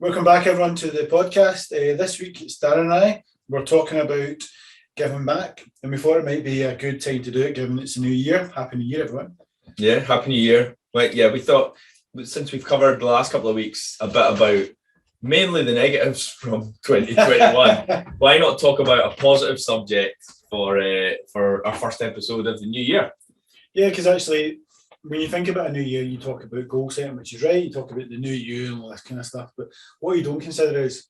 Welcome back, everyone, to the podcast. This week, it's Darren and I. We're talking about giving back, and we thought it might be a good time to do it, given it's a new year. Happy New Year, everyone. Yeah, Happy New Year. Right, yeah, we thought, since we've covered the last couple of weeks a bit about mainly the negatives from 2021, why not talk about a positive subject for our first episode of the new year? Yeah, because actually, when you think about a new year, you talk about goal setting, which is right. You talk about the new you and all this kind of stuff. But what you don't consider is,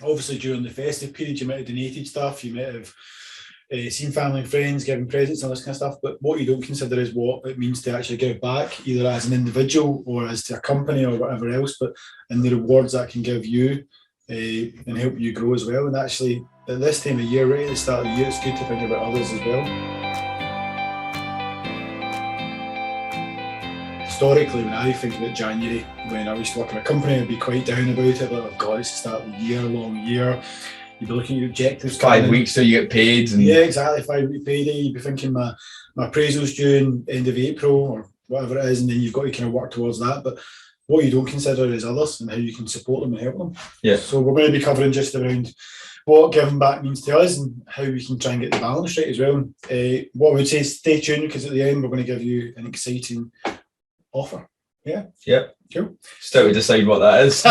obviously, during the festive period, you might have donated stuff. You might have seen family and friends, giving presents and all this kind of stuff. But what you don't consider is what it means to actually give back, either as an individual or as to a company or whatever else. But and the rewards that can give you and help you grow as well. And actually, at this time of year, right at the start of the year, it's good to think about others as well. Historically, when I think about January, when I used to work in a company, I'd be quite down about it. Like, oh God, it's the start of the year, long year. You'd be looking at your objectives. 5 weeks till you get paid. Yeah, exactly. 5-week payday. You'd be thinking my appraisal's due in end of April or whatever it is, and then you've got to kind of work towards that. But what you don't consider is others and how you can support them and help them. Yeah. So we're going to be covering just around what giving back means to us and how we can try and get the balance right as well. What I would say is stay tuned, because at the end we're going to give you an exciting offer. Yeah. Cool. Still to decide what that is.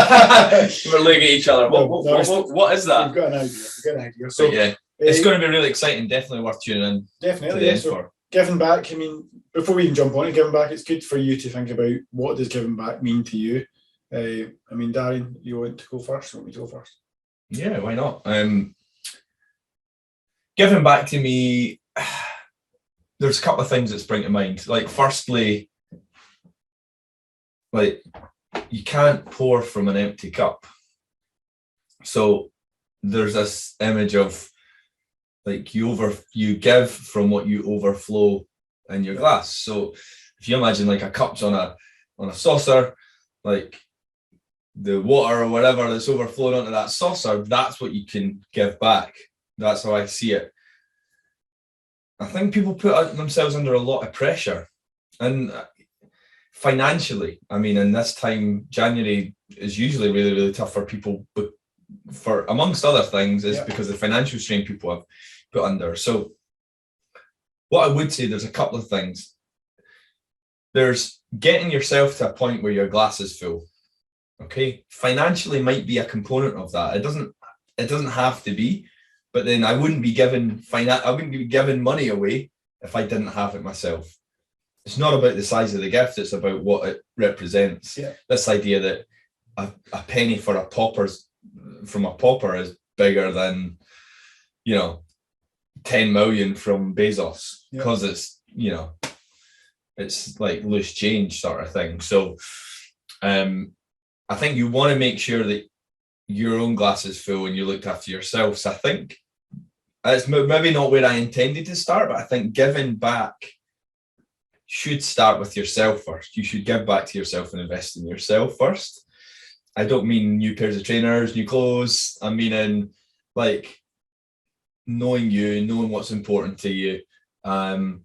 We're looking at each other. What is that? We've got an idea. So yeah, it's going to be really exciting. Definitely worth tuning in. Definitely. Yeah. So giving back. I mean, before we even jump on to giving back, it's good for you to think about what does giving back mean to you. I mean, Darren, you want to go first? Or want me to go first? Yeah, why not? Giving back to me, there's a couple of things that spring to mind. Like, firstly, like, you can't pour from an empty cup. So there's this image of like you give from what you overflow in your glass. So if you imagine like a cup's on a saucer, like the water or whatever that's overflowing onto that saucer, that's what you can give back. That's how I see it. I think people put themselves under a lot of pressure, and financially, I mean, in this time, January is usually really, really tough for people, but for amongst other things is because of the financial strain people have put under. So what I would say, there's a couple of things. There's getting yourself to a point where your glass is full. Okay, financially might be a component of that. It doesn't have to be, but then I wouldn't be giving money away if I didn't have it myself. It's not about the size of the gift, it's about what it represents. Yeah. This idea that a penny from a pauper is bigger than, 10 million from Bezos, because it's, it's like loose change sort of thing. So I think you want to make sure that your own glass is full and you looked after yourself. So I think it's maybe not where I intended to start, but I think giving back should start with yourself first. You should give back to yourself and invest in yourself first. I don't mean new pairs of trainers, new clothes. I mean in like knowing you, knowing what's important to you, and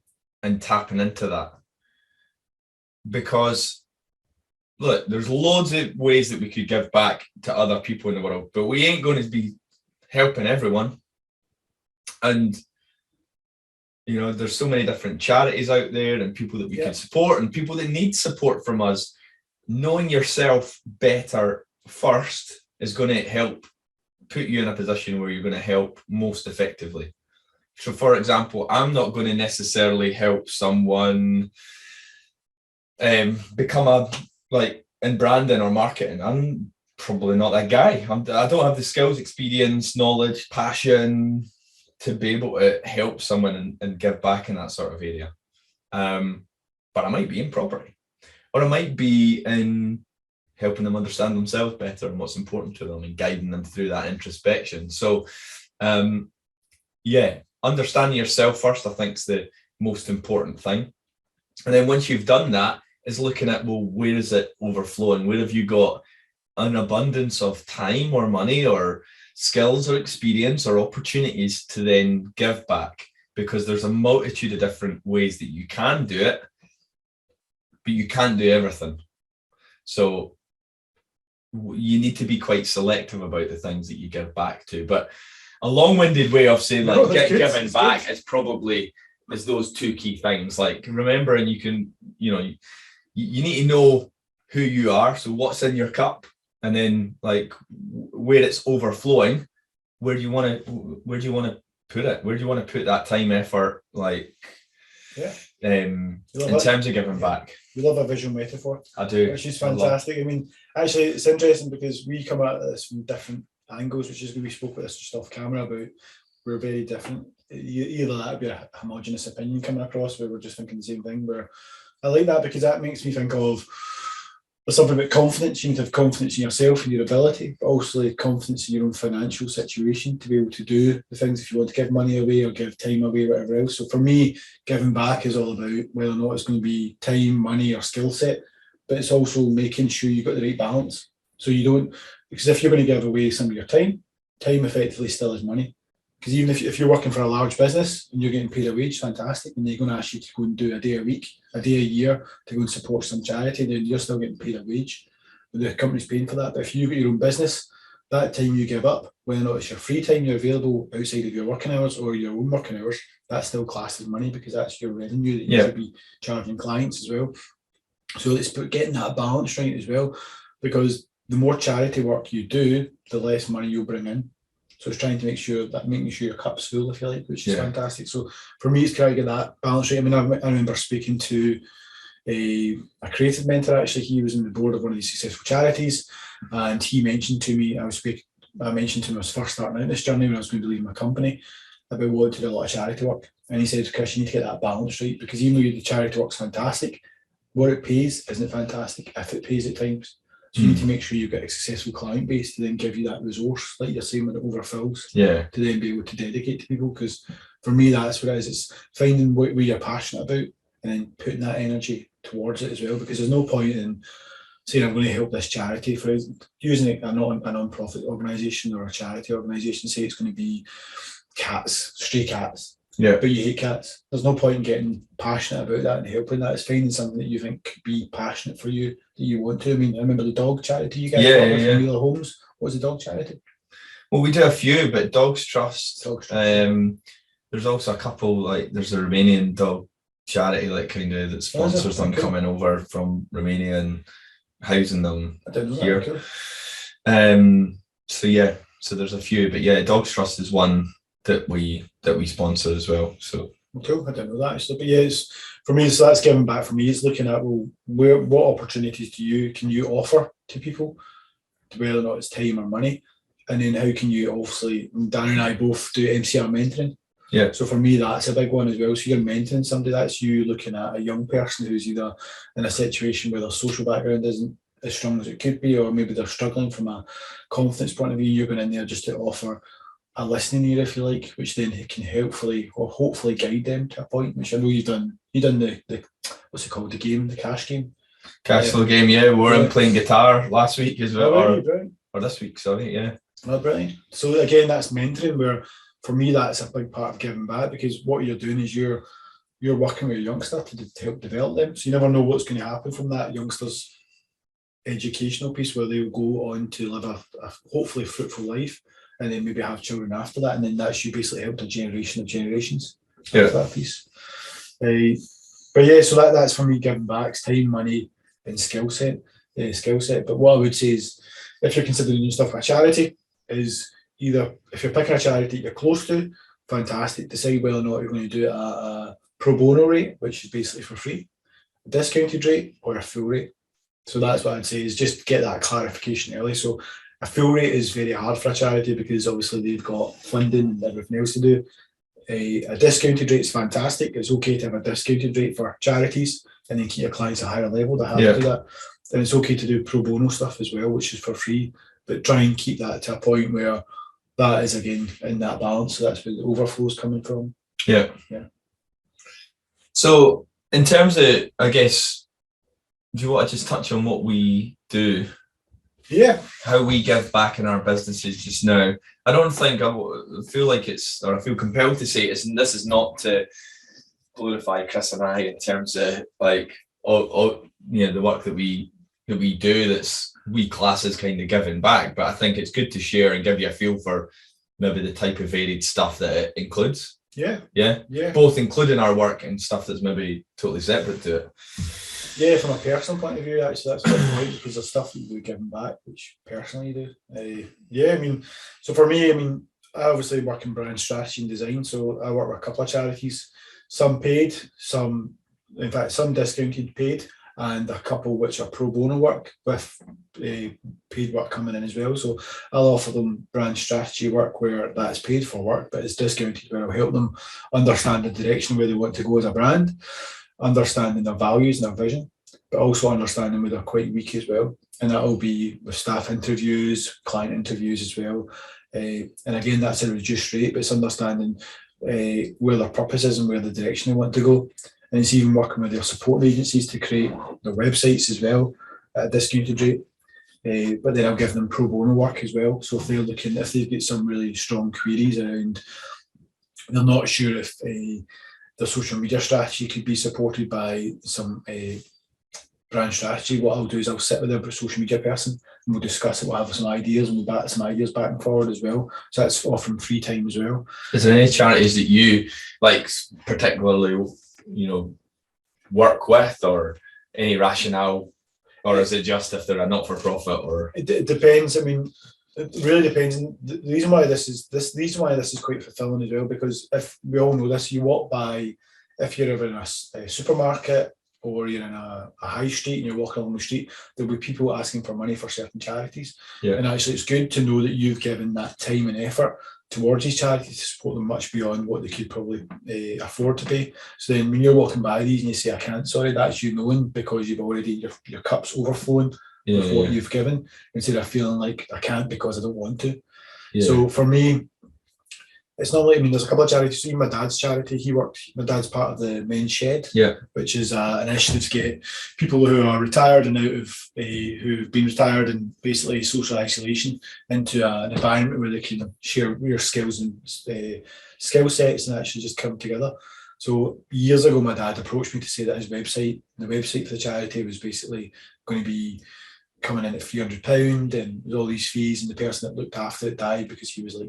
tapping into that. Because look, there's loads of ways that we could give back to other people in the world, but we ain't going to be helping everyone. And there's so many different charities out there and people that we can support and people that need support from us. Knowing yourself better first is going to help put you in a position where you're going to help most effectively. So, for example, I'm not going to necessarily help someone become in branding or marketing. I'm probably not that guy. I don't have the skills, experience, knowledge, passion to be able to help someone and give back in that sort of area. But I might be in property, or I might be in helping them understand themselves better and what's important to them and guiding them through that introspection. So understanding yourself first, I think, is the most important thing. And then once you've done that, is looking at, well, where is it overflowing? Where have you got an abundance of time or money or skills or experience or opportunities to then give back? Because there's a multitude of different ways that you can do it, but you can't do everything. So you need to be quite selective about the things that you give back to. But a long-winded way of saying giving back is probably is those two key things. Like remembering you need to know who you are. So what's in your cup, and then like where it's overflowing, where do you want to put it? Where do you want to put that time, effort, like in terms of giving back? You love a visual metaphor. I do. Which is fantastic. I mean, actually, it's interesting because we come at this from different angles, which is we spoke about this just off camera about we're very different. Either that would be a homogenous opinion coming across where we're just thinking the same thing. Where I like that because that makes me think of there's something about confidence. You need to have confidence in yourself and your ability, but also confidence in your own financial situation to be able to do the things if you want to give money away or give time away, whatever else. So for me, giving back is all about whether or not it's going to be time, money, or skill set, but it's also making sure you've got the right balance. So you don't, because if you're going to give away some of your time effectively still is money. Because even if you're working for a large business and you're getting paid a wage, fantastic, and they're going to ask you to go and do a day a week, a day a year to go and support some charity, then you're still getting paid a wage. But the company's paying for that. But if you've got your own business, that time you give up, whether or not it's your free time you're available outside of your working hours or your own working hours, that's still classed as money because that's your revenue that you should be charging clients as well. So it's getting that balance right as well, because the more charity work you do, the less money you'll bring in. So it's trying to making sure your cup's full, if you like, which is fantastic. So for me, it's trying to get that balance right. I mean, I remember speaking to a creative mentor. Actually, he was in the board of one of these successful charities, and he mentioned to me, I mentioned to him I was first starting out this journey when I was going to leave my company about wanting to do a lot of charity work, and he said, "Chris, you need to get that balance right because even though the charity work's fantastic, what it pays isn't fantastic if it pays at times." So you need to make sure you've got a successful client base to then give you that resource, like you're saying, when it overfills, to then be able to dedicate to people. Because for me, that's what it is. It's finding what you're passionate about and then putting that energy towards it as well. Because there's no point in saying, I'm going to help this charity, for using a non-profit organisation or a charity organisation, say it's going to be cats, stray cats. Yeah. But you hate cats. There's no point in getting passionate about that and helping that. It's finding something that you think could be passionate for you, that you want to. I mean, I remember the dog charity you guys got with Wheeler Homes. What was the dog charity? Well, we do a few, but Dogs Trust. There's also a couple, like there's a Romanian dog charity, like kind of that sponsors them coming over from Romania and housing them here. Cool. So there's a few, but Dogs Trust is one that we sponsor as well. So cool. I didn't know that actually, but it's for me. So that's giving back for me. It's looking at what opportunities can you offer to people, whether or not it's time or money, and then how can you obviously. Dan and I both do MCR mentoring. Yeah. So for me, that's a big one as well. So you're mentoring somebody. That's you looking at a young person who's either in a situation where their social background isn't as strong as it could be, or maybe they're struggling from a confidence point of view. You're going in there just to offer a listening ear, if you like, which then can hopefully guide them to a point, which I know you've done the what's it called, the cash game. Cash flow game, yeah. We were playing guitar last week as well, or this week, sorry, yeah. Oh, brilliant. So again, that's mentoring, where for me that's a big part of giving back, because what you're doing is you're working with a youngster to help develop them. So you never know what's going to happen from that youngster's educational piece, where they will go on to live a hopefully fruitful life, and then maybe have children after that, and then that's you basically helped a generation of generations. That piece. But yeah, so that's for me giving back. It's time, money, and skill set. But what I would say is, if you're considering doing stuff with a charity, is either if you're picking a charity you're close to, fantastic. Decide whether or not you're going to do it at a pro bono rate, which is basically for free, a discounted rate, or a full rate. So that's what I'd say, is just get that clarification early. So a full rate is very hard for a charity because obviously they've got funding and everything else to do. A discounted rate is fantastic. It's okay to have a discounted rate for charities and then keep your clients at a higher level to have to do that. And it's okay to do pro bono stuff as well, which is for free, but try and keep that to a point where that is again in that balance. So that's where the overflow is coming from. Yeah. So in terms of, I guess, do you want to just touch on what we do? Yeah. How we give back in our businesses just now. I don't think I feel like I feel compelled to say this is not to glorify Chris and I in terms of like, the work that we that we do that's we class as kind of giving back, but I think it's good to share and give you a feel for maybe the type of varied stuff that it includes. Yeah. Both including our work and stuff that's maybe totally separate to it. Yeah, from a personal point of view, actually, that's good point, because there's stuff that you're giving back, which personally you do. Yeah, I mean, so for me, I mean, I obviously work in brand strategy and design, so I work with a couple of charities, some paid, some discounted paid, and a couple which are pro bono work with paid work coming in as well. So I'll offer them brand strategy work where that's paid for work, but it's discounted, where I'll help them understand the direction where they want to go as a brand, understanding their values and their vision, but also understanding where they're quite weak as well. And that'll be with staff interviews, client interviews as well. And again, that's a reduced rate, but it's understanding where their purpose is and where the direction they want to go. And it's even working with their support agencies to create their websites as well at a discounted rate. But then I'll give them pro bono work as well. So if they've got some really strong queries around, they're not sure if their social media strategy could be supported by some brand strategy, what I'll do is I'll sit with their social media person and we'll discuss it. We'll have some ideas and we'll bat some ideas back and forward as well. So that's offering free time as well. Is there any charities that you like particularly, work with, or any rationale, or is it just if they're a not-for-profit? Or it depends. I mean, it really depends. And the reason why this is quite fulfilling as well, because if we all know this, you walk by, if you're ever in a supermarket or you're in a high street and you're walking along the street, there'll be people asking for money for certain charities. Yeah. And actually, it's good to know that you've given that time and effort towards these charities to support them much beyond what they could probably afford to pay. So then when you're walking by these and you say, I can't, sorry, that's you knowing, because you've already, your cup's overflowing with what you've given, instead of feeling like I can't because I don't want to. Yeah. So for me, it's not like, I mean, there's a couple of charities. Even my dad's charity, my dad's part of the Men's Shed, which is an initiative to get people who are retired and out of, who've been retired and basically social isolation into an environment where they can share their skills and skill sets and actually just come together. So years ago, my dad approached me to say that the website for the charity was basically going to be coming in at £300, and there's all these fees, and the person that looked after it died because he was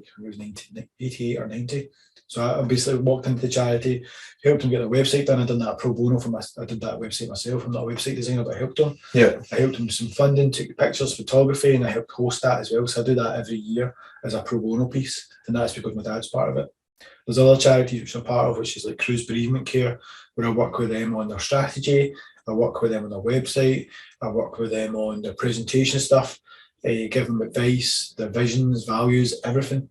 88 or 90. So I basically walked into the charity, helped him get a website done. I done that pro bono I did that website myself. I'm not a website designer, but I helped him. Yeah. I helped him with some funding, took pictures, photography, and I helped host that as well. So I do that every year as a pro bono piece, and that's because my dad's part of it. There's other charities which I'm part of, which is like Cruise Bereavement Care, where I work with them on their strategy, I work with them on their website, I work with them on their presentation stuff, give them advice, their visions, values, everything.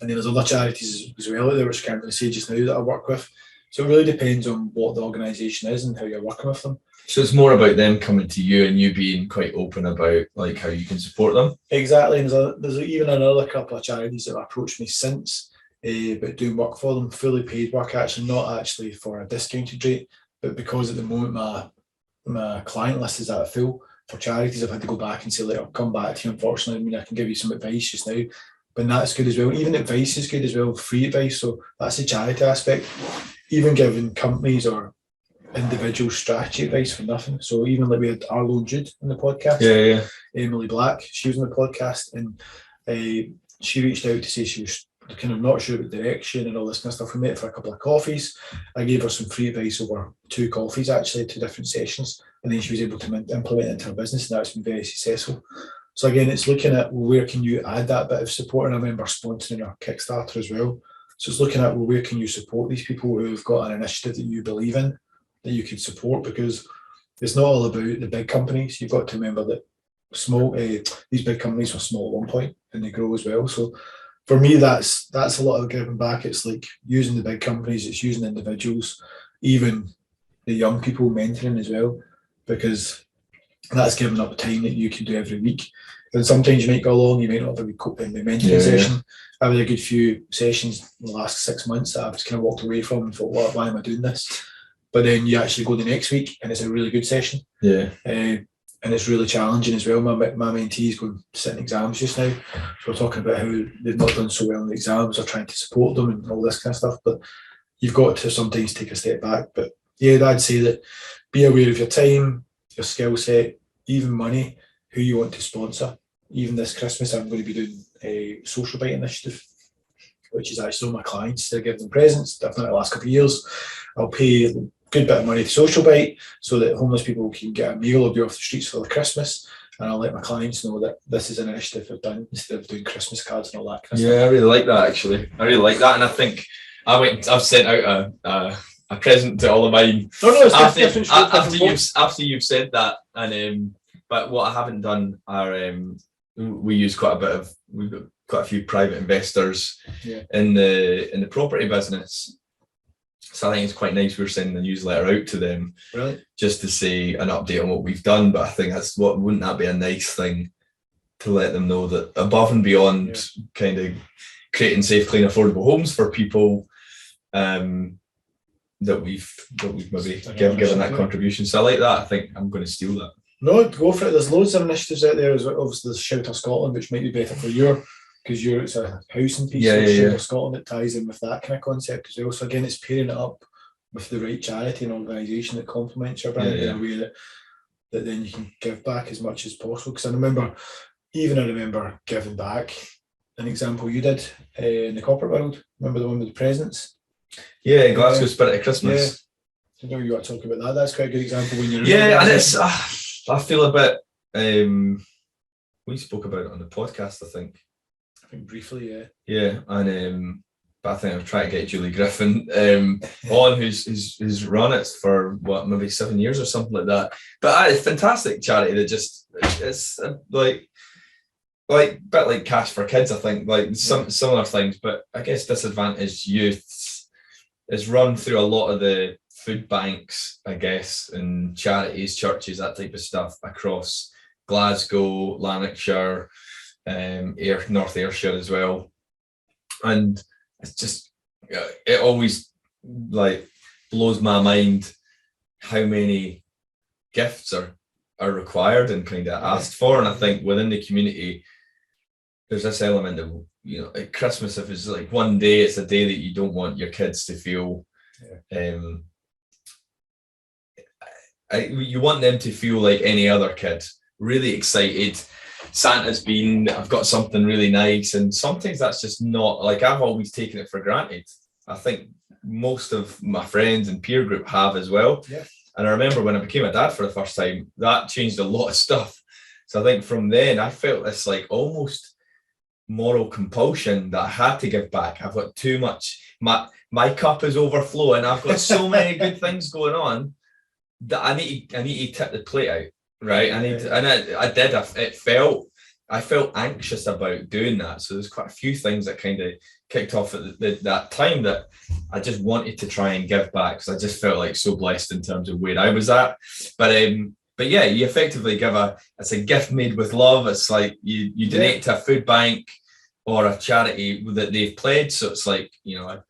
And then there's other charities as well out there, which I can't really say just now, that I work with. So it really depends on what the organisation is and how you're working with them. So it's more about them coming to you and you being quite open about like how you can support them? Exactly. And there's even another couple of charities that have approached me since, but doing work for them, fully paid work, actually, not actually for a discounted rate, but because at the moment my client list is at full for charities, I've had to go back and say, like, I'll come back to you, unfortunately. I mean, I can give you some advice just now, but that's good as well. Even advice is good as well, free advice. So that's the charity aspect. Even giving companies or individual strategy advice for nothing. So even like we had Arlo Jude on the podcast, Emily Black, she was on the podcast, and she reached out to say she was kind of not sure about direction and all this kind of stuff. We met for a couple of coffees. I gave her some free advice over 2 coffees, actually, 2 different sessions, and then she was able to implement it into her business, and that's been very successful. So again, it's looking at, well, where can you add that bit of support? And I remember sponsoring our Kickstarter as well. So it's looking at, well, where can you support these people who've got an initiative that you believe in, that you can support? Because it's not all about the big companies. You've got to remember that these big companies were small at one point and they grow as well. So for me, that's a lot of giving back. It's like using the big companies, it's using individuals, even the young people, mentoring as well, because that's giving up time that you can do every week. And sometimes you might go along, you might not have a mentoring session. I had a good few sessions in the last 6 months that I've just kind of walked away from and thought, why am I doing this? But then you actually go the next week and it's a really good session. Yeah. And it's really challenging as well. My mentee is going to sit in exams just now. So we're talking about how they've not done so well in the exams, or trying to support them and all this kind of stuff. But you've got to sometimes take a step back. But yeah, I'd say that be aware of your time, your skill set, even money, who you want to sponsor. Even this Christmas, I'm going to be doing a social bite initiative, which is actually all my clients to give them presents. I've done it the last couple of years. I'll pay a good bit of money to social bite so that homeless people can get a meal or be off the streets for the Christmas. And I'll let my clients know that this is an initiative I've done instead of doing Christmas cards and all that kind of stuff. I really like that, actually. I really like that. And I think I've sent out a present to all of mine. After you've said that. And but what I haven't done are we use we've got quite a few private investors in the property business. So I think it's quite nice we're sending the newsletter out to them, just to say an update on what we've done. But I think wouldn't that be a nice thing to let them know that above and beyond kind of creating safe, clean, affordable homes for people, that we've maybe given that contribution. So I like that. I think I'm going to steal that. No, go for it. There's loads of initiatives out there. Obviously, there's Shelter Scotland, which might be better for because it's a housing piece. Shelter Scotland that ties in with that kind of concept as well. So again, it's pairing it up with the right charity and organisation that complements your brand in a way that then you can give back as much as possible. Because I remember giving back. An example you did in the corporate world. Remember the one with the presents? Yeah, Glasgow Spirit of Christmas. I know you want to talk about that. That's quite a good example when you're. Yeah, and it's. I feel a bit. We spoke about it on the podcast, I think briefly, yeah, and but I think I'm trying to get Julie Griffin on, who's run it for maybe 7 years or something like that. But it's fantastic charity that just it's like a bit like Cash for Kids, I think, like some similar things. But I guess Disadvantaged Youth is run through a lot of the food banks, I guess, and charities, churches, that type of stuff across Glasgow, Lanarkshire, North Ayrshire as well. And it's just, it always like blows my mind how many gifts are required and kind of asked for. And I think within the community, there's this element of, at Christmas, if it's like one day, it's a day that you don't want your kids to feel, you want them to feel like any other kid, really excited. I've got something really nice. And sometimes that's just not, like, I've always taken it for granted. I think most of my friends and peer group have as well. Yeah. And I remember when I became a dad for the first time, that changed a lot of stuff. So I think from then I felt this like almost moral compulsion that I had to give back. I've got too much, my cup is overflowing. I've got so many good things going on that I need to tip the plate out. Right. I felt anxious about doing that. So there's quite a few things that kind of kicked off at that time that I just wanted to try and give back, because I just felt like so blessed in terms of where I was at. But yeah, you effectively it's a gift made with love. It's like you donate to a food bank or a charity that they've pledged. So it's like,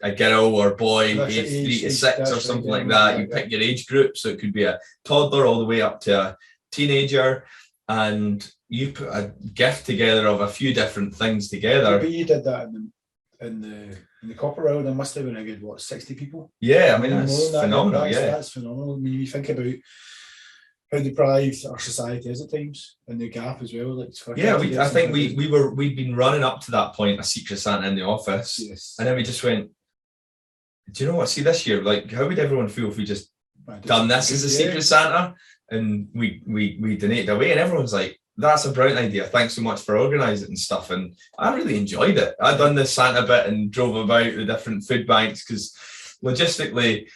a girl or boy, age 3 to 6 or something like that. You pick your age group. So it could be a toddler all the way up to a teenager, and you put a gift together of a few different things together. But you did that in the corporate world. There must have been a good 60 people. Yeah, I mean, that's phenomenal. That's phenomenal. I mean, you think about how deprived our society is at times, and the gap as well. I think we'd been running up to that point, a Secret Santa in the office, and then we just went, do you know what? See, this year, like, how would everyone feel if we just done this as a Secret Santa? And we donated away, and everyone's like, that's a brilliant idea. Thanks so much for organising and stuff. And I really enjoyed it. I'd done the Santa bit and drove about the different food banks, because logistically,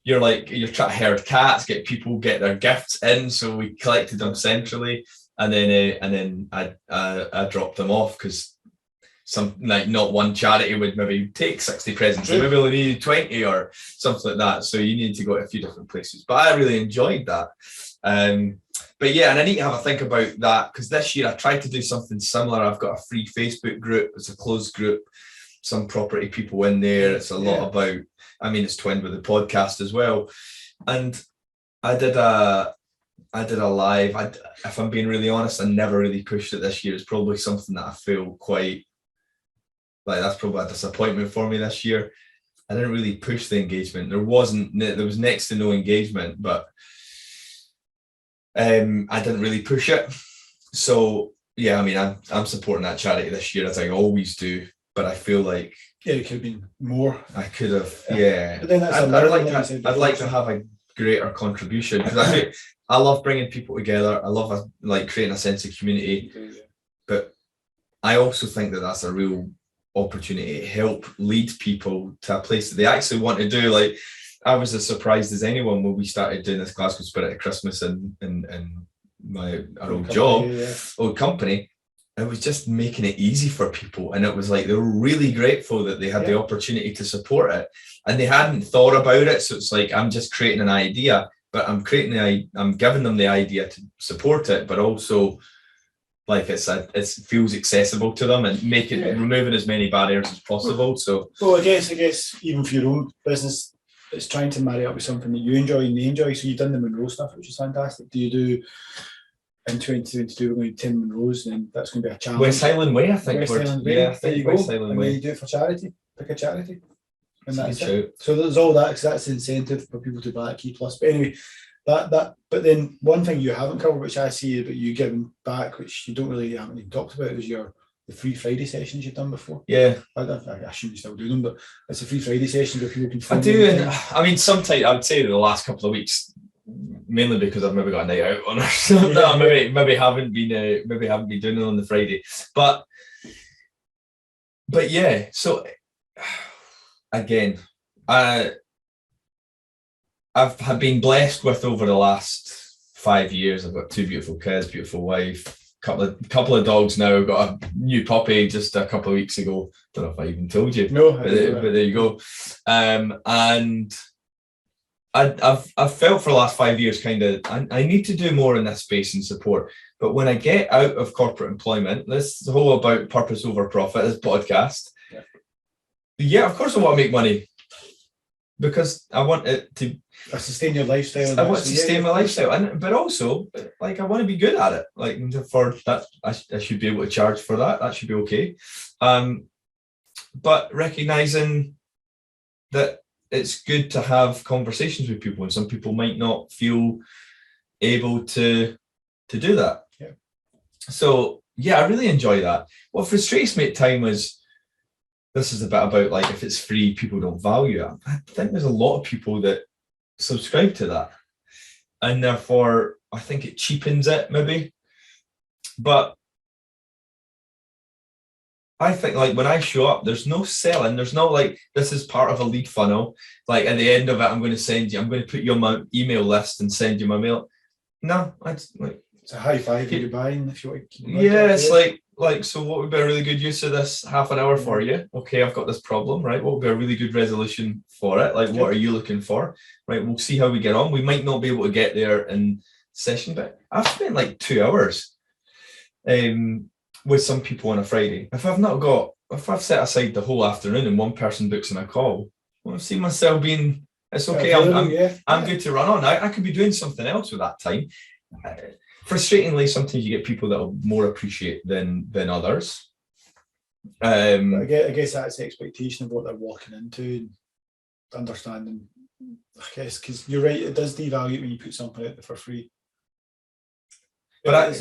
you're trying to herd cats, get their gifts in. So we collected them centrally, and then I dropped them off, because not one charity would maybe take 60 presents. They maybe only needed 20 or something like that. So you need to go to a few different places. But I really enjoyed that. But yeah, and I need to have a think about that, because this year I tried to do something similar. I've got a free Facebook group. It's a closed group, some property people in there. It's a lot about, it's twinned with the podcast as well. And I did a live. If I'm being really honest, I never really pushed it this year. It's probably something that I feel quite like, that's probably a disappointment for me this year. I didn't really push the engagement. There was next to no engagement, but I didn't really push it. So yeah, I mean, I'm supporting that charity this year as I always do, but I feel like it could have been more. I could have, yeah. But then that's I'd like to have a greater contribution because I love bringing people together. I love like creating a sense of community, but I also think that that's a real opportunity to help lead people to a place that they actually want to do. Like I was as surprised as anyone when we started doing this Glasgow Spirit of Christmas and our old job, old company. It was just making it easy for people, and it was like they were really grateful that they had the opportunity to support it, and they hadn't thought about it. So it's like I'm just creating an idea, but I'm giving them the idea to support it, but also like it feels accessible to them and removing as many barriers as possible. So well, I guess even for your own business, it's trying to marry up with something that you enjoy and they enjoy. So you've done the Monroe stuff, which is fantastic. Do you do in 2022 we're going to 10 Monroes, and that's going to be a challenge? West Highland Way, I think. West Highland Way. I think West Highland Way. And you do it for charity. Pick a charity. And that's it. So there's all that, because that's the incentive for people to buy a Key Plus. But anyway, but then one thing you haven't covered, which I see about you giving back, which you haven't really talked about, is the free Friday sessions you've done before. Yeah. I assume you still do them, but it's a free Friday session where people can I do, and I mean sometimes I would say the last couple of weeks, mainly because I've maybe got a night out on or something. Maybe haven't been doing it on the Friday. But yeah, so again, I've been blessed with over the last 5 years. I've got 2 beautiful kids, beautiful wife, couple of dogs now. I've got a new puppy just a couple of weeks ago. Don't know if I even told you. No, but there you go. And I've felt for the last 5 years kind of I need to do more in this space and support. But when I get out of corporate employment, this whole about purpose over profit, this podcast, of course I want to make money, because I want it to sustain your lifestyle. I want to sustain my lifestyle, but also like I want to be good at it. Like for that, I should be able to charge for that. That should be okay. But recognizing that it's good to have conversations with people, and some people might not feel able to do that. Yeah. So I really enjoy that. What frustrates me at time is this is a bit about like if it's free, people don't value it. I think there's a lot of people that subscribe to that, and therefore I think it cheapens it maybe. But I think like when I show up, there's no selling. There's no like, this is part of a lead funnel. Like at the end of it, I'm going to put you on my email list and send you my mail. No, it's a high five you're buying if you want. It's like, so what would be a really good use of this half an hour for you? Okay, I've got this problem, right? What would be a really good resolution for it? Like, what are you looking for? Right, we'll see how we get on. We might not be able to get there in session, but I've spent like 2 hours with some people on a Friday. If I've set aside the whole afternoon and one person books in a call, well, I've seen myself being, it's okay, I'm good to run on. I could be doing something else with that time. Frustratingly, sometimes you get people that will more appreciate than others. I guess that's the expectation of what they're walking into, and understanding, I guess, because you're right, it does devalue when you put something out there for free. But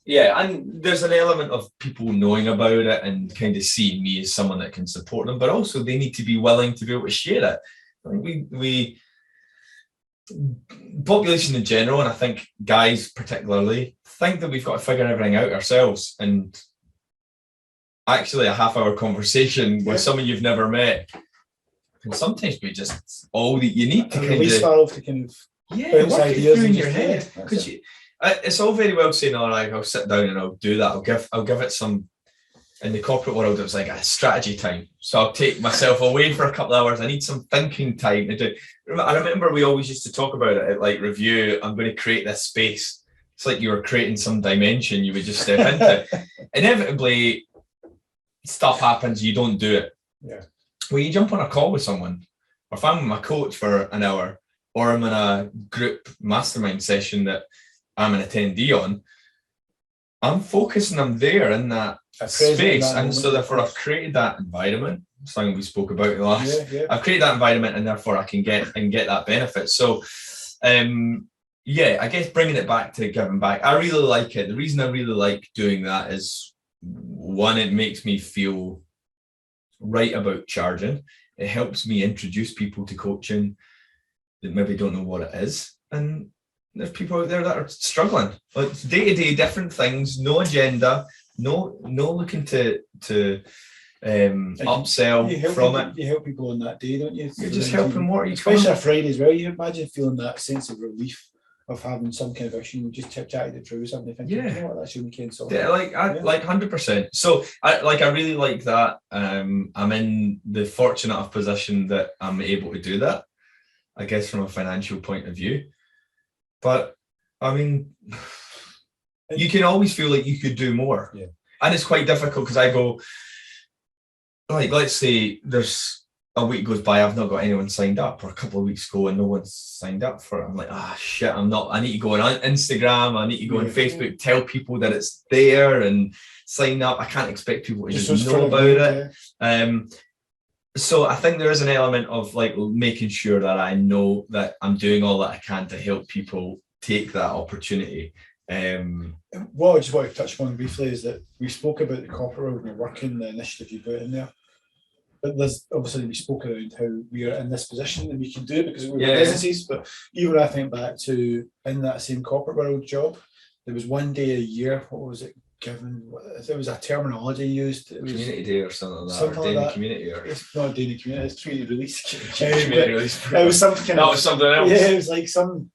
and there's an element of people knowing about it and kind of seeing me as someone that can support them, but also they need to be willing to be able to share it. We population in general, and I think guys particularly, think that we've got to figure everything out ourselves, and actually a half-hour conversation with someone you've never met can sometimes be just all that you need to release valve to kind of bounce ideas in your head. Because it's all very well saying, all right, I'll sit down and I'll do that. I'll give it some. In the corporate world, it was like a strategy time. So I'll take myself away for a couple of hours. I need some thinking time to do. I remember we always used to talk about it at like review. I'm going to create this space. It's like you were creating some dimension you would just step into. Inevitably, stuff happens. You don't do it. Yeah. Well, you jump on a call with someone, or if I'm with my coach for an hour, or I'm in a group mastermind session that I'm an attendee on, I'm focusing them there in that space, and so therefore I've created that environment. Something we spoke about in the last. I've created that environment, and therefore I can get that benefit. So, yeah, I guess bringing it back to giving back, I really like it. The reason I really like doing that is, one, it makes me feel right about charging. It helps me introduce people to coaching that maybe don't know what it is. And there's people out there that are struggling. Like day-to-day different things, no agenda, no looking to upsell from it. You help people on that day, don't you? You're just helping. What are you especially a Friday as well. You imagine feeling that sense of relief of having some kind of issue and just chatting it through with somebody, thinking, you know what, that's your weekend sort. Yeah, like 100%. So I really like that. I'm in the fortunate enough position that I'm able to do that, I guess, from a financial point of view. But I mean, you can always feel like you could do more. Yeah. And it's quite difficult because I go, like, let's say there's a week goes by, I've not got anyone signed up, or a couple of weeks go and no one's signed up for it. I'm like, shit, I need to go on Instagram, I need to go on Facebook, tell people that it's there and sign up. I can't expect people to just know about it. Yeah. So I think there is an element of like making sure that I know that I'm doing all that I can to help people take that opportunity. What I just want to touch on briefly is that we spoke about the corporate world and working, the initiative you put in there. But there's obviously, we spoke around how we are in this position and we can do it because we're businesses. But even I think back to in that same corporate world job, there was one day a year. What was it given? There was a terminology used. It was community day or something like that. Something or day like in that. The community, or it's not a day in the community. It's community release. Community release. It was something. That was something else. Yeah, it was like some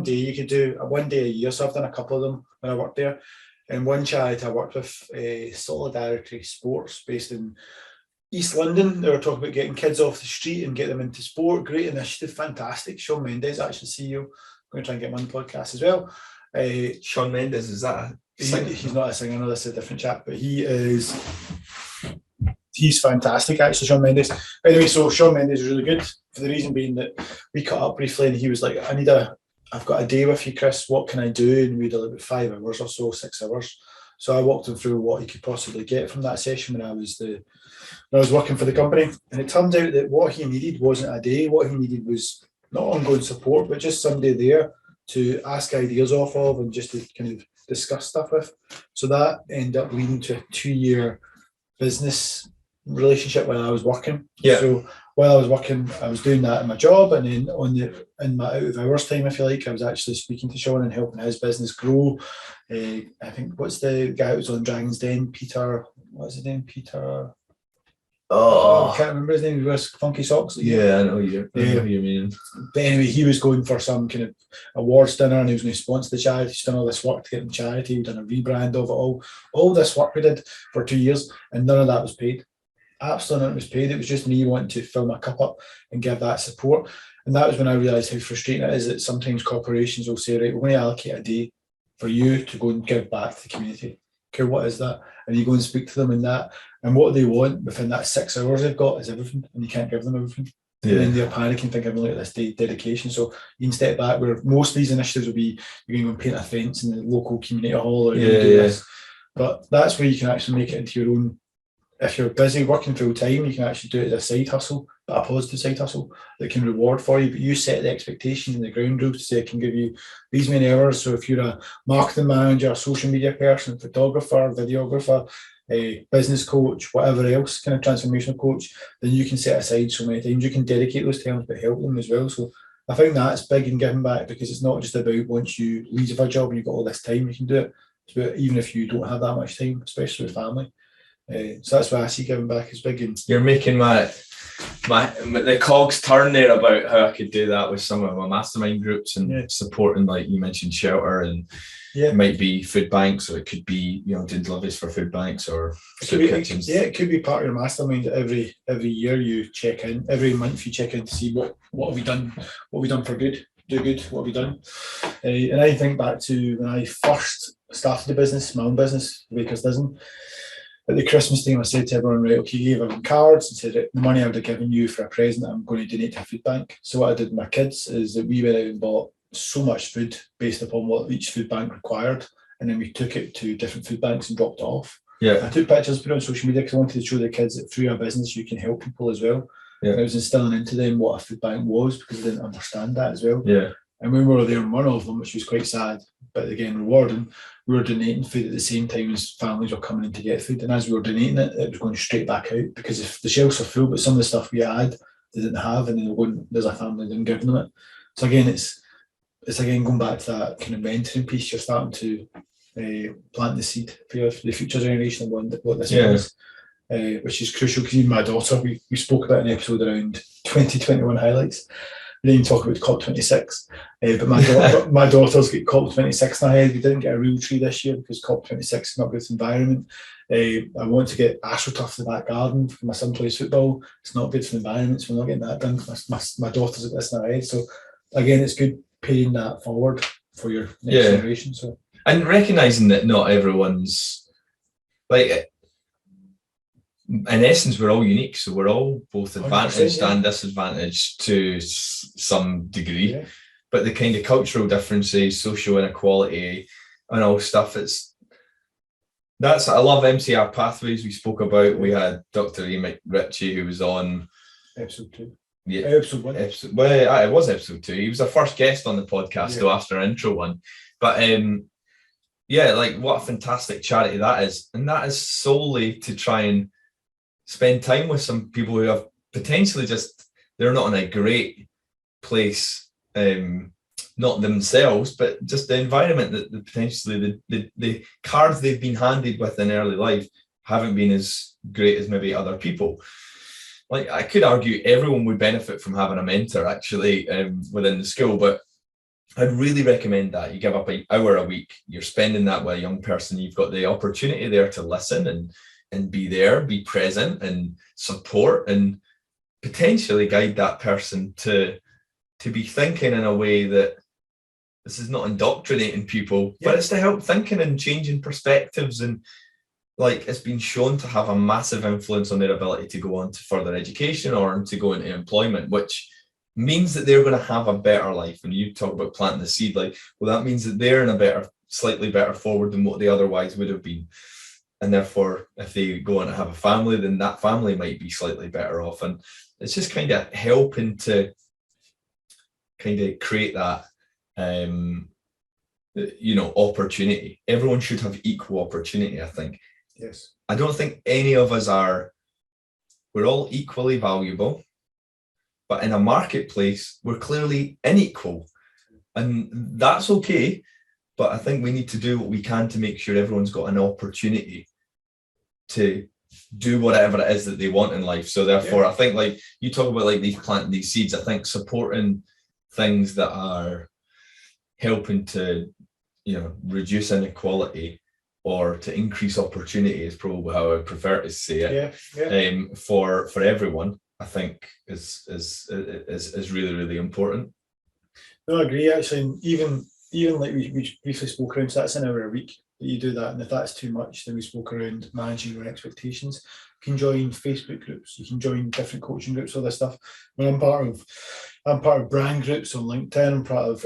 day you could do one day a year. So I've done a couple of them when I worked there. And one charity I worked with, Solidarity Sports, based in East London. They were talking about getting kids off the street and get them into sport. Great initiative, fantastic. Shawn Mendes, actually CEO. I'm going to try and get him on the podcast as well. Shawn Mendes, is that he's not a singer, no, that's a different chap, but he's fantastic, actually, Shawn Mendes. Anyway, so Shawn Mendes is really good for the reason being that we cut up briefly and he was like, I've got a day with you, Chris, what can I do? And we did about 5 hours or so, 6 hours. So I walked him through what he could possibly get from that session when I was working for the company. And it turned out that what he needed wasn't a day. What he needed was not ongoing support, but just somebody there to ask ideas off of and just to kind of discuss stuff with. So that ended up leading to a 2-year business relationship while I was working. Yeah. So while I was working, I was doing that in my job, and then in my out of hours time, if you like, I was actually speaking to Shawn and helping his business grow. I think what's the guy who was on Dragon's Den, Peter? What's his name? Peter. I can't remember his name. He wears funky socks. Yeah, I know you mean. But anyway, he was going for some kind of awards dinner and he was going to sponsor the charity. He's done all this work to get them charity. We've done a rebrand of it all this work we did for 2 years, and none of that was paid. Absolutely none was paid. It was just me wanting to fill my cup up and give that support. And that was when I realised how frustrating it is that sometimes corporations will say, right, we're going to allocate a day for you to go and give back to the community. Okay, what is that? And you go and speak to them in that. And what they want within that 6 hours they've got is everything. And you can't give them everything. Yeah. And then they're panicking, thinking, look at this day dedication. So you can step back, where most of these initiatives will be, you're going to go and paint a fence in the local community hall, or you're going to do this. But that's where you can actually make it into your own. If you're busy working full time, you can actually do it as a side hustle, but a positive side hustle that can reward for you. But you set the expectation and the ground rules to say, I can give you these many hours. So if you're a marketing manager, a social media person, photographer, videographer, a business coach, whatever else, kind of transformational coach, then you can set aside so many times. You can dedicate those times, but help them as well. So I think that's big in giving back, because it's not just about once you leave a job and you've got all this time, you can do it. It's about even if you don't have that much time, especially with family. So that's why I see giving back is big. And you're making the cogs turn there about how I could do that with some of my mastermind groups and supporting, like you mentioned, shelter, and it might be food banks, or it could be, doing deliveries for food banks or soup kitchens. It could be part of your mastermind. Every year you check in, every month you check in to see what have we done, what have we done for good, do good, what have we done. And I think back to when I first started the business, my own business, Baker's Dozen. At the Christmas time, I said to everyone, right, okay, gave everyone cards and said, the money I would have given you for a present, I'm going to donate to a food bank. So what I did with my kids is that we went out and bought so much food based upon what each food bank required, and then we took it to different food banks and dropped it off. Yeah, I took pictures, put it on social media because I wanted to show the kids that through our business you can help people as well. Yeah, and I was instilling into them what a food bank was, because they didn't understand that as well. Yeah. And when we were there in one of them, which was quite sad, but again rewarding, we were donating food at the same time as families were coming in to get food. And as we were donating it, it was going straight back out, because if the shelves were full, but some of the stuff we had they didn't have, and then they were going, there's a family then giving them it. So again, it's again going back to that kind of mentoring piece. You're starting to plant the seed for the future generation of what this is. Which is crucial, because even my daughter, we spoke about an episode around 2021 highlights. We didn't even talk about COP26, but my daughter's got COP26 in her head. We didn't get a real tree this year because COP26 is not good for the environment. I want to get AstroTurf in the back garden for my son plays football. It's not good for the environment, so we're not getting that done. My daughter's got this in her head. So again, it's good paying that forward for your next generation. So, and recognising that not everyone's like, in essence, we're all unique, so we're all both advantaged and disadvantaged to some degree. But the kind of cultural differences, social inequality, and all stuff, I love MCR pathways. We spoke about. We had Dr. Emick Ritchie, who was on episode 2. Yeah, episode 1. Well, it was episode 2. He was our first guest on the podcast, though, after our intro one. But like, what a fantastic charity that is, and that is solely to try and spend time with some people who have potentially they're not in a great place, not themselves, but just the environment that potentially the cards they've been handed with in early life haven't been as great as maybe other people. Like, I could argue everyone would benefit from having a mentor actually within the school, but I'd really recommend that you give up an hour a week. You're spending that with a young person. You've got the opportunity there to listen and be there, be present and support, and potentially guide that person to be thinking in a way that this is not indoctrinating people, but it's to help thinking and changing perspectives. And like, it's been shown to have a massive influence on their ability to go on to further education or to go into employment, which means that they're going to have a better life. And you talk about planting the seed, like, well, that means that they're in a slightly better forward than what they otherwise would have been. And therefore, if they go on to have a family, then that family might be slightly better off. And it's just kind of helping to kind of create that, opportunity. Everyone should have equal opportunity, I think. Yes. I don't think any of us we're all equally valuable, but in a marketplace, we're clearly unequal. And that's okay. But I think we need to do what we can to make sure everyone's got an opportunity to do whatever it is that they want in life. So therefore, I think, like you talk about, like, these planting these seeds, I think supporting things that are helping to, reduce inequality or to increase opportunity is probably how I would prefer to say it. For everyone, I think is really, really important. No, I agree, actually. And even like we briefly spoke around, so that's an hour a week that you do that, and if that's too much, then we spoke around managing your expectations. You can join Facebook groups, you can join different coaching groups, all this stuff. When I'm part of brand groups on LinkedIn, I'm part of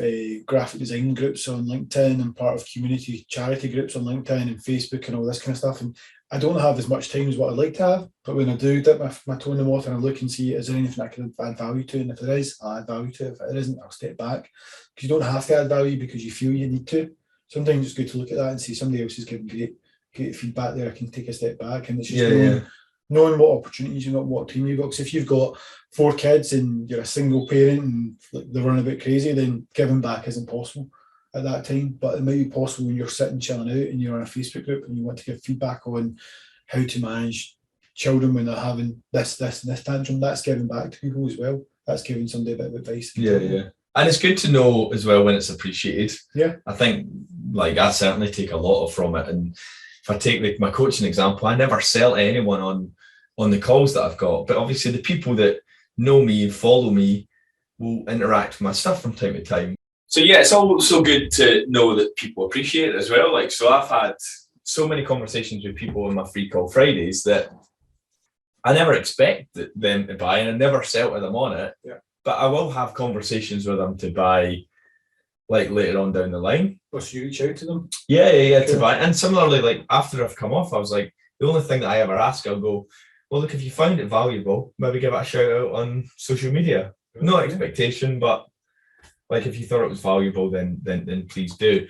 graphic design groups on LinkedIn, I'm part of community charity groups on LinkedIn and Facebook and all this kind of stuff. And I don't have as much time as what I'd like to have, but when I do dip my toe in the water and I look and see, is there anything I can add value to? And if there is, I'll add value to it. If it isn't, I'll step back. Because you don't have to add value because you feel you need to. Sometimes it's good to look at that and see somebody else is giving great feedback there. I can take a step back, and it's just knowing what opportunities you've got, what team you've got. Because if you've got 4 kids and you're a single parent and they're running a bit crazy, then giving back isn't possible at that time. But it might be possible when you're sitting chilling out and you're on a Facebook group and you want to give feedback on how to manage children when they're having this tantrum. That's giving back to people as well. That's giving somebody a bit of advice. And it's good to know as well when it's appreciated. I think, like, I certainly take a lot from it. And if I take my coaching example, I never sell to anyone on the calls that I've got, but obviously the people that know me and follow me will interact with my stuff from time to time. So it's also good to know that people appreciate it as well. Like, so I've had so many conversations with people on my free call Fridays that I never expect them to buy, and I never sell to them on it. But I will have conversations with them to buy, like, later on down the line. So you reach out to them? To buy. And similarly, like, after I've come off, I was like, the only thing that I ever ask, I'll go, well, look, if you find it valuable, maybe give it a shout out on social media. No expectation, but Like if you thought it was valuable, then please do.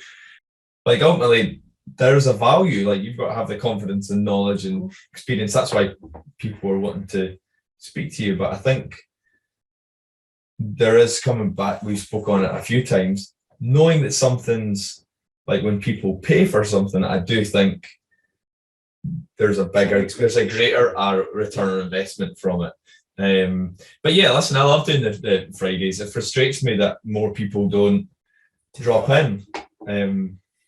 Like ultimately, there's a value. Like you've got to have the confidence and knowledge and experience. That's why people are wanting to speak to you. But I think there is coming back. We spoke on it a few times. Knowing that something's like when people pay for something, I do think there's a greater return on investment from it. But yeah, listen, I love doing the Fridays. It frustrates me that more people don't drop in.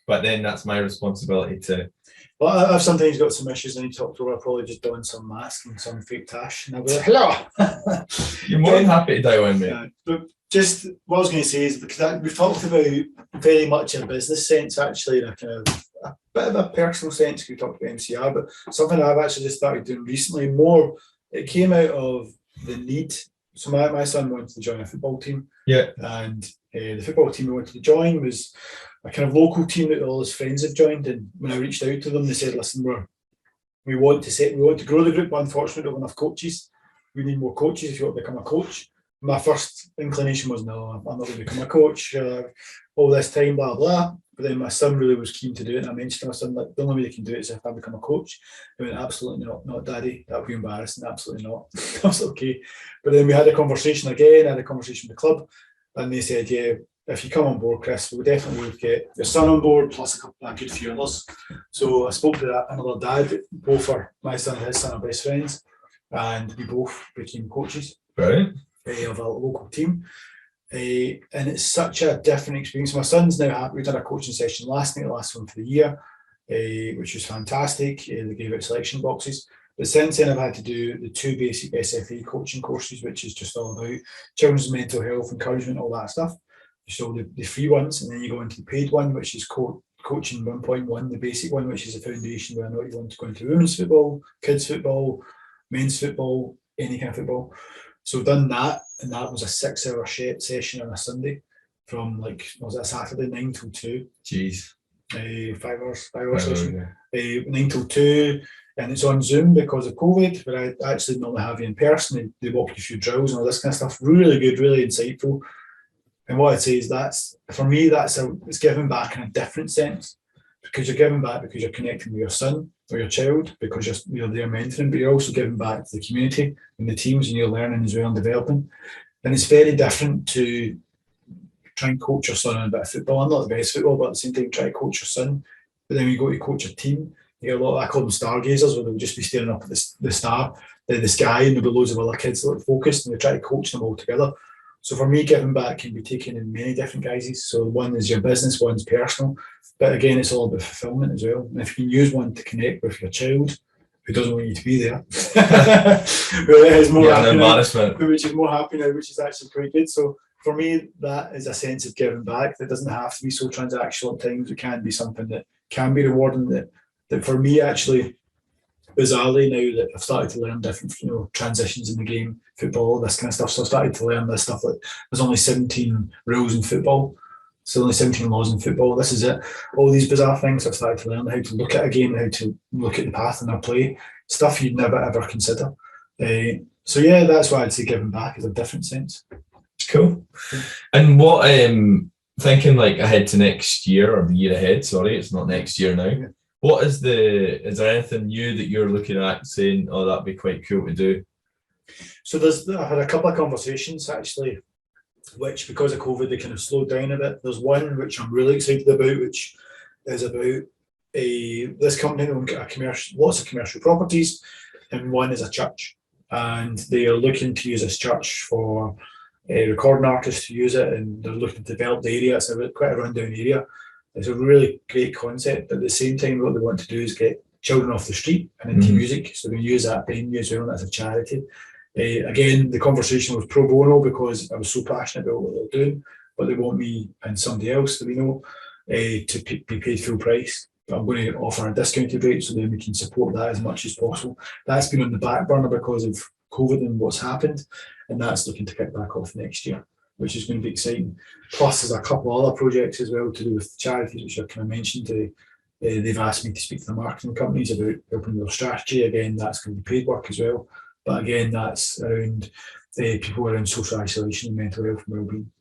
But then that's my responsibility to. Well, I've sometimes got some issues. I need to talk to her. I've probably just done some mask and some fake tash, and I'll be like, "Hello." You're more than happy to dial in, mate. But just what I was going to say is because we've talked about very much in a business sense, actually, in a kind of a bit of a personal sense. We talked about MCR, but something I've actually just started doing recently. More, it came out of the need. So my son wanted to join a football team. Yeah, and the football team we wanted to join was a kind of local team that all his friends have joined. And when I reached out to them, they said, "Listen, we want to grow the group, but unfortunately, we don't have enough coaches. We need more coaches if you want to become a coach." My first inclination was, "No, I'm not going to become a coach. All this time, blah blah." But then my son really was keen to do it, and I mentioned to my son, like, the only way they can do it is if I become a coach. He went, "Absolutely not, Daddy. That would be embarrassing. Absolutely not." I was okay. But then we had a conversation again. I had a conversation with the club, and they said, "Yeah, if you come on board, Chris, we definitely would get your son on board plus a good few others." So I spoke to another dad. Both are my son and his son are best friends, and we both became coaches. Right. Of a local team. And it's such a different experience. My son's now happy. We did a coaching session last night, the last one for the year, which was fantastic. They gave out selection boxes. But since then, I've had to do the 2 basic SFA coaching courses, which is just all about children's mental health, encouragement, all that stuff. So the free ones, and then you go into the paid one, which is coaching 1.1, the basic one, which is the foundation where I know you want to go into women's football, kids football, men's football, any kind of football. So done that, and that was a 6-hour session on a Sunday from was it a Saturday, 9 till 2. Jeez. 5 hours session. 9 till 2, and it's on Zoom because of COVID, but I actually normally have you in person. They walk you through drills and all this kind of stuff. Really good, really insightful. And what I'd say is for me, it's giving back in a different sense, because you're giving back because you're connecting with your son or your child, because you're there mentoring, but you're also giving back to the community and the teams, and you're learning as well and developing. And it's very different to try and coach your son on a bit of football. I'm not the best football, but at the same time, try to coach your son. But then when you go to coach a team, you get a lot. I call them stargazers, where they'll just be staring up at the sky, and there'll be loads of other kids that are focused, and they try to coach them all together. So for me, giving back can be taken in many different guises. So one is your business, one's personal. But again, it's all about fulfillment as well. And if you can use one to connect with your child who doesn't want you to be there, is more happy now, which is more happy now, which is actually quite good. So for me, that is a sense of giving back. That doesn't have to be so transactional at times. It can be something that can be rewarding. That for me, actually, bizarrely, now that I've started to learn different, transitions in the game, football, this kind of stuff. So I've started to learn this stuff. Like there's only 17 rules in football. So only 17 laws in football. This is it. All these bizarre things I've started to learn, how to look at a game, how to look at the path in a play, stuff you'd never ever consider. So yeah, that's why I'd say giving back is a different sense. Cool. And what thinking ahead to next year, or the year ahead, sorry, it's not next year now. Yeah. Is there anything new that you're looking at saying, "Oh, that'd be quite cool to do"? So I've had a couple of conversations actually, which because of COVID they kind of slowed down a bit. There's one which I'm really excited about, which is about this company that got lots of commercial properties, and one is a church, and they are looking to use this church for recording artists to use it, and they're looking to develop the area. It's quite a rundown area. It's a really great concept, but at the same time, what they want to do is get children off the street and into music. So they use that venue as well, and that's a charity. Again, the conversation was pro bono because I was so passionate about what they're doing, but they want me and somebody else that we know to be paid full price. But I'm going to offer a discounted rate so then we can support that as much as possible. That's been on the back burner because of COVID and what's happened, and that's looking to kick back off next year, which is going to be exciting. Plus, there's a couple other projects as well to do with charities, which I kind of mentioned. They've asked me to speak to the marketing companies about helping their strategy. Again, that's going to be paid work as well. But again, that's around people around social isolation and mental health and wellbeing.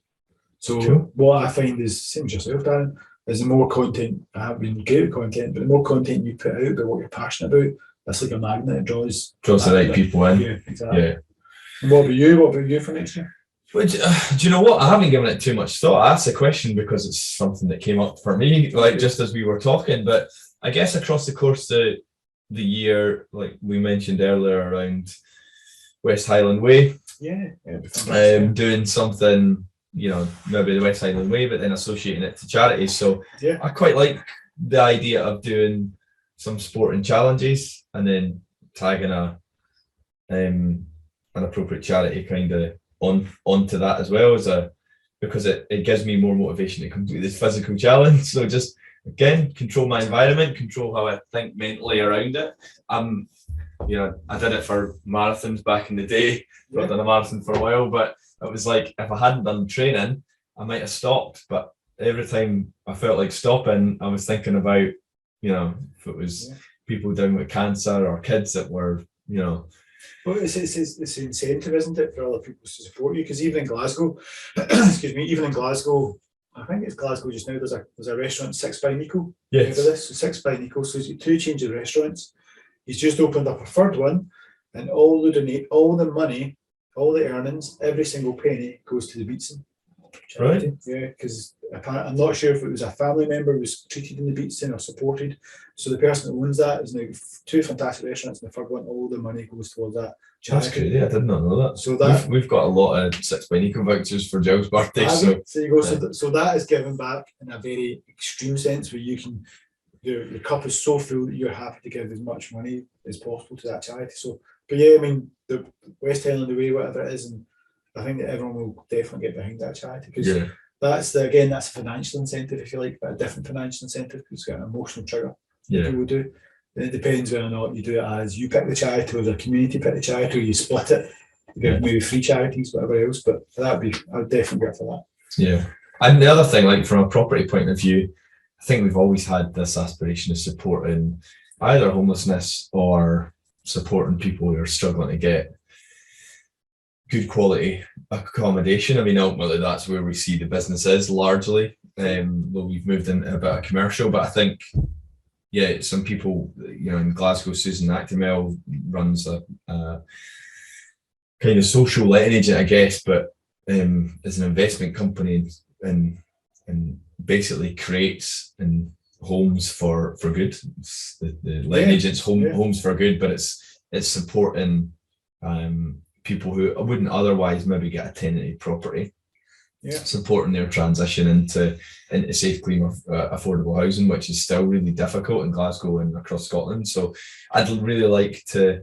So Cool. what I find is, same as yourself, Darren, is the more content, I have been great with content, but the more content you put out about what you're passionate about, that's like a magnet, it draws the right people in. Yeah, exactly. Yeah. And what about you? What about you for next year? But do you know what? I haven't given it too much thought. I asked the question because it's something that came up for me, like just as we were talking. But I guess across the course of the year, like we mentioned earlier, around West Highland Way, doing something, you know, maybe the West Highland Way, but then associating it to charities. So I quite like the idea of doing some sporting challenges and then tagging an appropriate charity kind of onto that as well, because it gives me more motivation to complete this physical challenge. So just again, control my environment, control how I think mentally around it. You know, I did it for marathons back in the day. I've done a marathon for a while, but it was like if I hadn't done training, I might have stopped. But every time I felt like stopping, I was thinking about, you know, if it was people down with cancer or kids that were, you know. Well, it's an incentive, isn't it, for other people to support you? Because even in Glasgow, excuse me, even in Glasgow, I think it's Glasgow just now, there's a restaurant, Six by Nico. Yes. So Six by Nico, so he's got 2 chains of restaurants. He's just opened up a third one, and all the money, all the earnings, every single penny goes to the Beatson. Right. Yeah, because I'm not sure if it was a family member who was treated in the Beatson or supported. So the person that owns that is now 2 fantastic restaurants, and the third one, all the money goes towards that charity. That's crazy. I did not know that. So that we've got a lot of 6 by Nico vouchers for Gil's birthday. So you go. So that is given back in a very extreme sense, where you can, your cup is so full that you're happy to give as much money as possible to that charity. So, but yeah, I mean, the West Highland Way, whatever it is, and I think that everyone will definitely get behind that charity, because that's a financial incentive, if you like, but a different financial incentive, because it's got an emotional trigger. People do. And it depends whether or not you do it as you pick the charity, or the community pick the charity, or you split it. You get maybe 3 charities, whatever else. But I would definitely go for that. Yeah. And the other thing, like from a property point of view, I think we've always had this aspiration of supporting either homelessness or supporting people who are struggling to get good quality accommodation. I mean, ultimately that's where we see the business is largely. Well, we've moved into a bit of commercial, but I think, some people, you know, in Glasgow, Susan Actimel runs a kind of social letting agent, I guess, but is an investment company and basically creates homes for good. It's the letting agents homes for good, but it's supporting people who wouldn't otherwise maybe get a tenanted property. Supporting their transition into safe, clean, affordable housing, which is still really difficult in Glasgow and across Scotland. So I'd really like to,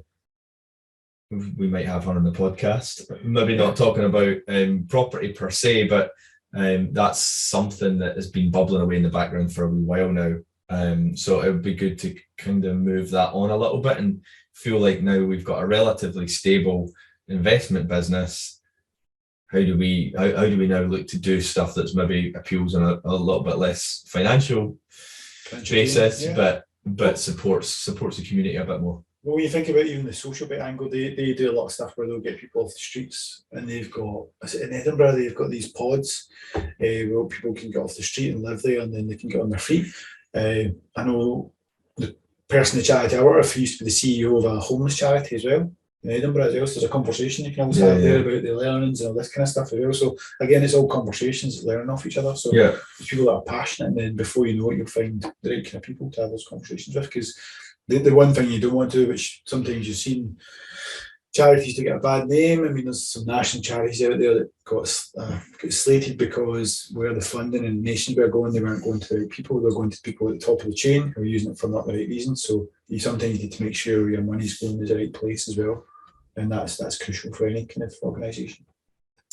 we might have her on the podcast, maybe not talking about property per se, but that's something that has been bubbling away in the background for a wee while now. So it would be good to kind of move that on a little bit and feel like now we've got a relatively stable investment business. How do we now look to do stuff that's maybe appeals on a little bit less financial basis, but supports the community a bit more? Well, when you think about even the social bit angle, they do a lot of stuff where they'll get people off the streets, and they've got, in Edinburgh, they've got these pods where people can get off the street and live there, and then they can get on their feet. I know the person in the charity I work with used to be the CEO of a homeless charity as well in Edinburgh as well. So there's a conversation you can always have there about the learnings and all this kind of stuff as well. So again, it's all conversations, learning off each other. So there's people that are passionate, and then before you know it, you'll find the right kind of people to have those conversations with. Because the one thing you don't want to do, which sometimes you've seen charities to get a bad name. I mean, there's some national charities out there that got slated because where the funding and nations were going, they weren't going to the right people. They were going to people at the top of the chain who were using it for not the right reasons. So you sometimes need to make sure your money's going to the right place as well. And that's crucial for any kind of organisation.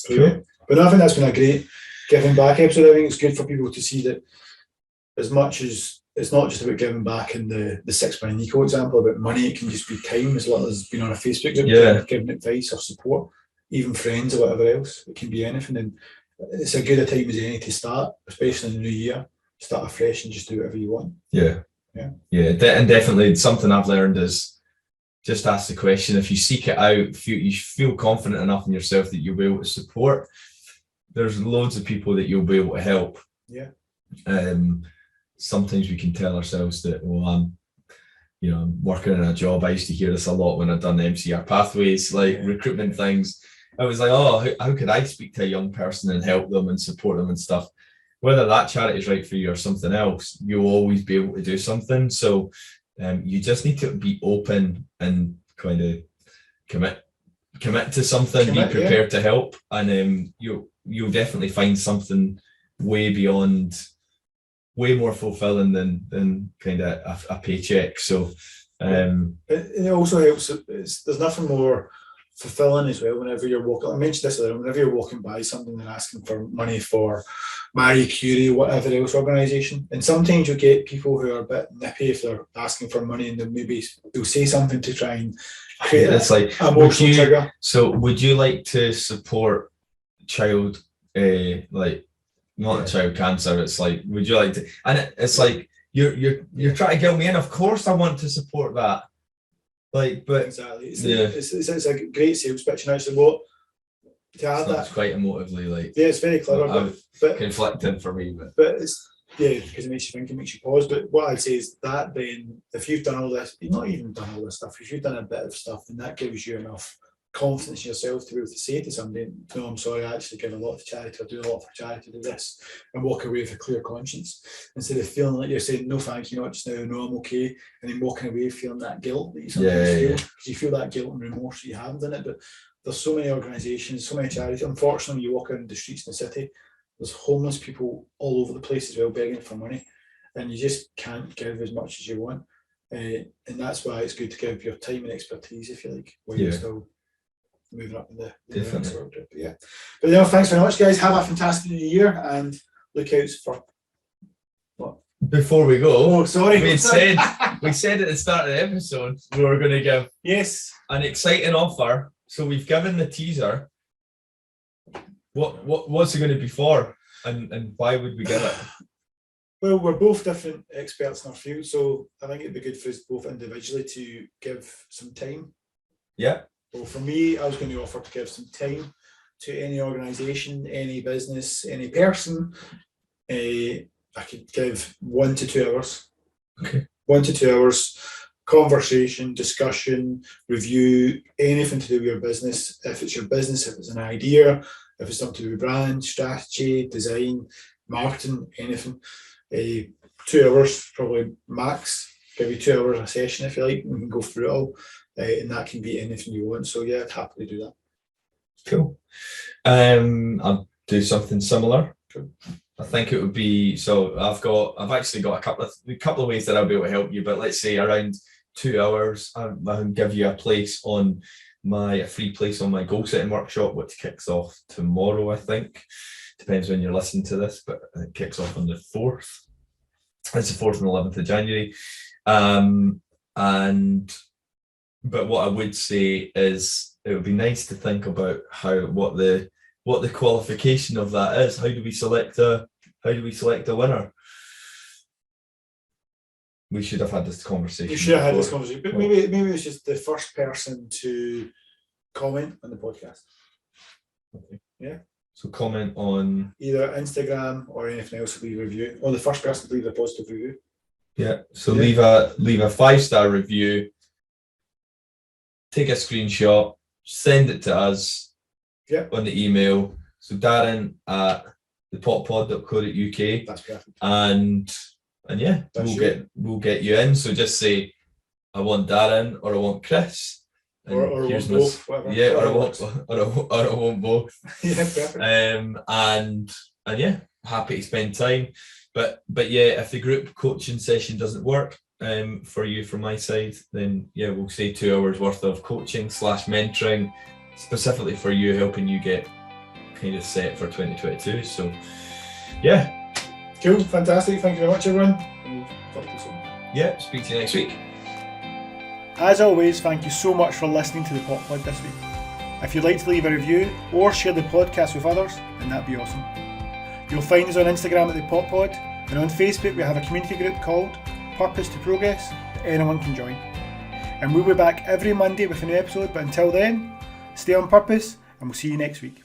Cool. But no, I think that's been a great giving back episode. I think it's good for people to see that as much as it's not just about giving back in the 6 by Nico example about money, it can just be time, as little as being on a Facebook group, giving advice or support, even friends or whatever else. It can be anything, and it's a good a time as any to start, especially in the new year. Start afresh and just do whatever you want. And definitely something I've learned is just ask the question. If you seek it out, you feel confident enough in yourself that you'll be able to support, there's loads of people that you'll be able to help. Yeah. Sometimes we can tell ourselves that, I'm working in a job. I used to hear this a lot when I'd done MCR pathways, recruitment things. I was like, how could I speak to a young person and help them and support them and stuff? Whether that charity is right for you or something else, you'll always be able to do something. So you just need to be open and kind of commit to something, be prepared to help, and you'll definitely find something way more fulfilling than kind of a paycheck. So it also helps. There's nothing more fulfilling as well whenever you're walking. I mentioned this earlier. Whenever you're walking by something and asking for money for Marie Curie, whatever else organisation, and sometimes you get people who are a bit nippy if they're asking for money, and they'll say something to try and create it's like emotional trigger. So would you like to support child child cancer? It's like, would you like to? And it's like you're trying to guilt me in. Of course I want to support that. But exactly, it's a great sales pitch, and actually to add that, it's quite emotively it's very clever, but conflicting for me. But it's because it makes you think, it makes you pause. But what I'd say is that then, if you've done all this, you've not even done all this stuff. If you've done a bit of stuff, then that gives you enough confidence in yourself to be able to say to somebody, no, I'm sorry, I actually give a lot to charity, or do a lot for charity, do this, and walk away with a clear conscience, instead of feeling like you're saying, no thank you, not just now, no, I'm okay, and then walking away feeling that guilt that you sometimes feel, because you feel that guilt and remorse that you haven't done it. But there's so many organisations, so many charities. Unfortunately, you walk around the streets in the city, there's homeless people all over the place as well, begging for money, and you just can't give as much as you want, and that's why it's good to give your time and expertise, if you like, while you're still moving up in the sort of, but thanks very much, guys. Have a fantastic new year, and look out for what? Before we go, sorry, we said at the start of the episode we were going to give an exciting offer. So we've given the teaser. What's it going to be for, and why would we give it? Well, we're both different experts in our field, so I think it'd be good for us both individually to give some time. Yeah. Well, for me, I was going to offer to give some time to any organisation, any business, any person. I could give 1 to 2 hours. Okay. 1 to 2 hours, conversation, discussion, review, anything to do with your business. If it's your business, if it's an idea, if it's something to do with brand, strategy, design, marketing, anything. 2 hours, probably max. Give you 2 hours a session if you like. We can go through it all. And that can be anything you want. So I'd happily do that. Cool. I'll do something similar. Cool. I think it would be, so I've actually got a couple of ways that I'll be able to help you, but let's say around 2 hours, I'll give you a free place on my goal setting workshop, which kicks off tomorrow, I think. Depends when you're listening to this, but it kicks off on the 4th. It's the 4th and 11th of January. But what I would say is it would be nice to think about what the qualification of that is. How do we select a winner? We should have had this conversation. We should have had this conversation, but maybe it's just the first person to comment on the podcast. Okay. Yeah. So comment on either Instagram or anything else. Leave a review, or the first person to leave a positive review. Yeah. So leave a 5-star review. Take a screenshot, send it to us on the email. So Darren at thepotpod.co.uk. That's perfect. And we'll get you in. So just say, I want Darren, or I want Chris. Or here's both. Whatever. Yeah, or I want both. Yeah, perfect. And happy to spend time. But if the group coaching session doesn't work, for you from my side, then we'll say 2 hours worth of coaching / mentoring specifically for you, helping you get kind of set for 2022. So cool, fantastic. Thank you very much, everyone, and we'll talk to you soon. Speak to you next week. As always, thank you so much for listening to the Pot Pod this week. If you'd like to leave a review or share the podcast with others, then that'd be awesome. You'll find us on Instagram at the Pot Pod, and on Facebook we have a community group called Purpose to Progress that anyone can join. And we'll be back every Monday with a new episode, but until then, stay on purpose, and we'll see you next week.